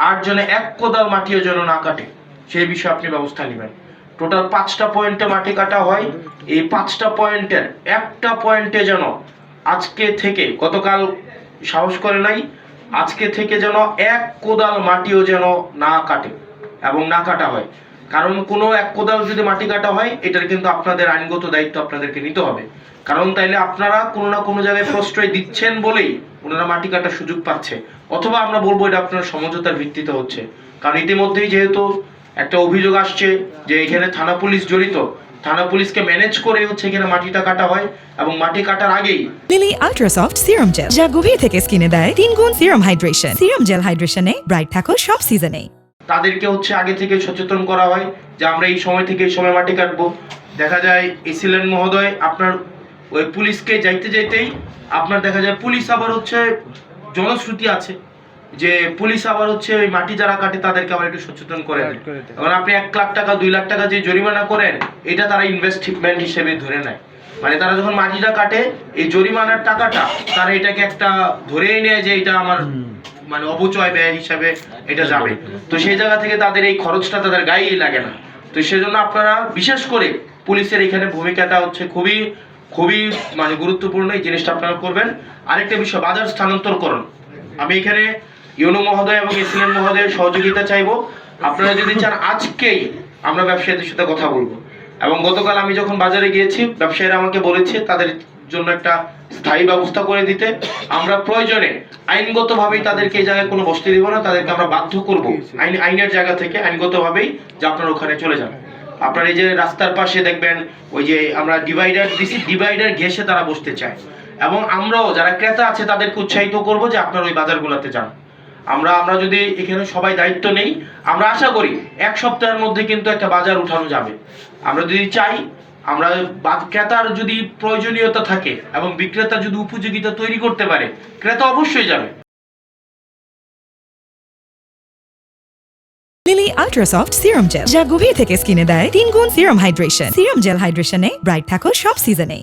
আর যেন এক কোদাল মাটিও যেন না কাটে, সেই বিষয়ে আপনি ব্যবস্থা নেবেন। টোটাল 5টা পয়েন্টে মাটি কাটা হয়। এই 5টা পয়েন্টের একটা পয়েন্টে যেন আজকে থেকে, গতকাল সাহস করে নাই, আজকে থেকে যেন এক কোদাল মাটিও যেন না কাটে এবং না কাটা হয়। কারণ কোনো এক কোদাল যদি মাটি কাটা হয়, এটার কিন্তু আপনাদের আইনগত দায়িত্ব আপনাদেরকে নিতে হবে। কারণ তাইলে আপনারা কোনো না কোনো জায়গায় প্রশ্রয় দিচ্ছেন বলেই ওনারা মাটি কাটার সুযোগ পাচ্ছে, অথবা আমরা বলবো এটা আপনার সমঝোতার ভিত্তিতে হচ্ছে। কারণ ইতিমধ্যেই যেহেতু একটা অভিযোগ আসছে যে এখানে থানা পুলিশ জড়িত, থানা পুলিশকে ম্যানেজ করে হচ্ছে এখানে মাটিটা কাটা হয়, এবং মাটি কাটার আগেই লিলি আল্ট্রাসফট সিরাম জেল, যা গভীর থেকে স্কিনে দেয় 3 গুণ সিরাম হাইড্রেশন। সিরাম জেল হাইড্রেশনে ব্রাইট থাকো সব সিজনে। তাদেরকে হচ্ছে আগে থেকে সচেতন করা হয় যে আমরা এই সময় থেকে এই সময় মাটি কাটবো। দেখা যায় এসিলেন মহোদয় আপনার ওই পুলিশকে যাইতে যাইতেই আপনার দেখা যায় পুলিশ আবার হচ্ছে জনশ্রুতি আছে যে পুলিশ আবার হচ্ছে ওই মাটি যারা কাটে তাদেরকে আবার একটু সচেতন করে। এখন আপনি 1 লাখ টাকা 2 লাখ টাকা যে জরিমানা করেন, এটা তারা ইনভেস্টমেন্ট হিসেবে ধরে নেয়। মানে তারা যখন মাটিটা কাটে, এই জরিমানার টাকাটা তারা এটাকে একটা ধরেই নেয় যে এটা আমার মানে অপচয় ব্যয় হিসাবে এটা যাবে। তো সেই জায়গা থেকে তাদের এই খরচটা তাদের গায়েই লাগে না। তো সেজন্য আপনারা বিশেষ করে পুলিশের এখানে ভূমিকাটা হচ্ছে খুবই খুবই মানে গুরুত্বপূর্ণ, এই জিনিসটা আপনারা করবেন। আরেকটা বিষয়, বাজার স্থানান্তরকরণ। আমি এখানে ইউনো মহোদয় এবং এসিলেন মহোদয়ের সহযোগিতা চাইবো। আপনারা যদি চান আজকেই আমরা ব্যবসায়ীদের সাথে কথা বলবো। এবং গতকাল আমি যখন বাজারে গিয়েছি, ব্যবসায়ীরা আমাকে বলেছে তাদের জন্য একটা স্থায়ী ব্যবস্থা করে দিতে। আমরা প্রয়োজনে আইনগতভাবেই তাদেরকে এই জায়গায় কোনো বসতে দিব না, তাদেরকে আমরা বাধ্য করব আইনের জায়গা থেকে আইনগতভাবেই যে আপনারা ওখানে চলে যান। আপনার এই যে রাস্তার পাশে দেখবেন ওই যে আমরা ডিভাইডার দিছি, ডিভাইডার ঘেঁষে তারা বসতে চায়। এবং আমরাও যারা ক্রেতা আছে তাদেরকে উৎসাহিত করব যে আপনারা ওই বাজারগুলোতে যান। আমরা যদি এখানে সবাই দায়িত্ব নেই, আমরা আশা করি 1 সপ্তাহের মধ্যে কিন্তু একটা বাজার উঠানো যাবে। আমরা যদি চাই, আমরা ক্রেতার যদি প্রয়োজনীয়তা থাকে এবং বিক্রেতা যদি উপযোগিতা তৈরি করতে পারে, ক্রেতা অবশ্যই যাবে। লিলি আল্ট্রাসফট সিরাম জেল, যা গভীর থেকে স্কিনে দেয় 3 গুণ সিরাম হাইড্রেশন। সিরাম জেল হাইড্রেশনে ব্রাইট থাকো সব সিজনে।